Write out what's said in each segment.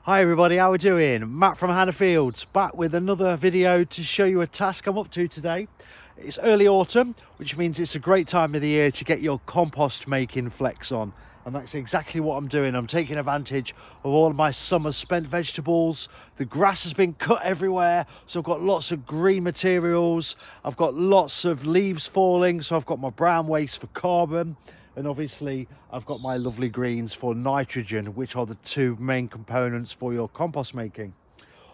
Hi everybody, how are we doing? Matt from Hannah Fields, back with another video to show you a task I'm up to today. It's early autumn, which means it's a great time of the year to get your compost making flex on. And that's exactly what I'm doing. I'm taking advantage of all of my summer spent vegetables. The grass has been cut everywhere, so I've got lots of green materials. I've got lots of leaves falling, so I've got my brown waste for carbon. And obviously I've got my lovely greens for nitrogen, which are the two main components for your compost making.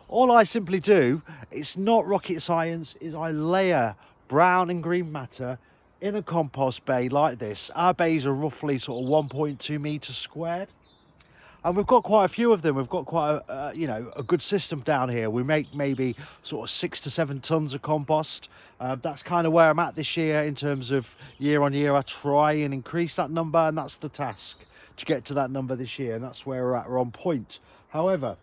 All I simply do, it's not rocket science, is I layer brown and green matter in a compost bay like this. Our bays are roughly sort of 1.2 meters squared. And we've got quite a few of them. We've got quite a good system down here. We make maybe sort of 6 to 7 tons of compost. That's kind of where I'm at this year in terms of year on year. I try and increase that number, and that's the task, to get to that number this year. And that's where we're at. We're on point. However,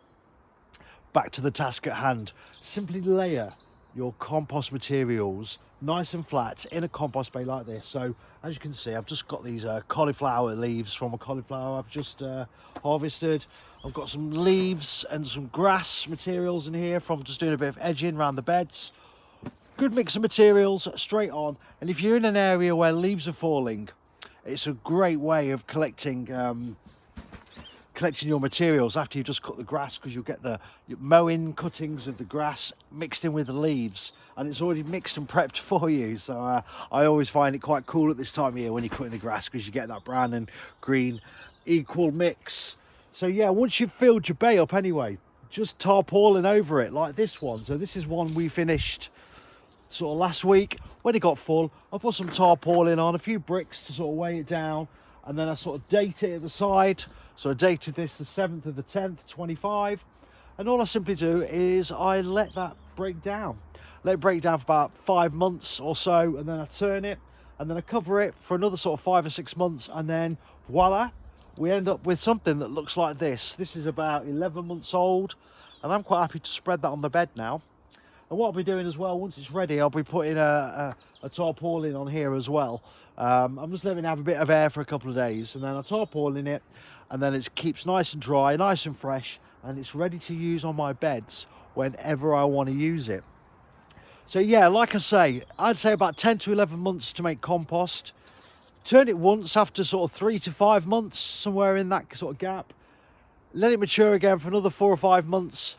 back to the task at hand. Simply layer your compost materials nice and flat in a compost bay like this. So as you can see, I've just got these cauliflower leaves from a cauliflower I've just harvested. I've got some leaves and some grass materials in here from just doing a bit of edging around the beds. Good mix of materials straight on. And if you're in an area where leaves are falling, it's a great way of collecting your materials after you just cut the grass, because you'll get the mowing cuttings of the grass mixed in with the leaves, and it's already mixed and prepped for you. So I always find it quite cool at this time of year when you're cutting the grass, because you get that brown and green equal mix. So yeah, once you've filled your bay up anyway, just tarpaulin over it like this one. So this is one we finished sort of last week. When it got full, I put some tarpaulin on, a few bricks to sort of weigh it down, and then I sort of date it at the side. So I dated this the 7th of the 10th, 25. And all I simply do is I let that break down. Let it break down for about 5 months or so, and then I turn it, and then I cover it for another sort of 5 or 6 months, and then voila, we end up with something that looks like this. This is about 11 months old, and I'm quite happy to spread that on the bed now. And what I'll be doing as well, once it's ready, I'll be putting a tarpaulin on here as well. I'm just letting it have a bit of air for a couple of days, and then I tarpaulin it, and then it keeps nice and dry, nice and fresh, and it's ready to use on my beds whenever I want to use it. So yeah, like I say, I'd say about 10 to 11 months to make compost. Turn it once after sort of 3 to 5 months, somewhere in that sort of gap. Let it mature again for another 4 or 5 months.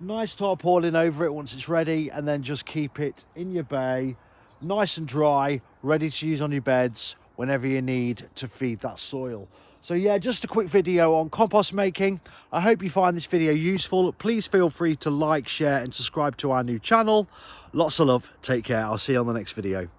Nice tarpaulin over it once it's ready, and then just keep it in your bay, nice and dry, ready to use on your beds whenever you need to feed that soil. So yeah, just a quick video on compost making. I hope you find this video useful. Please feel free to like, share and subscribe to our new channel. Lots of love. Take care. I'll see you on the next video.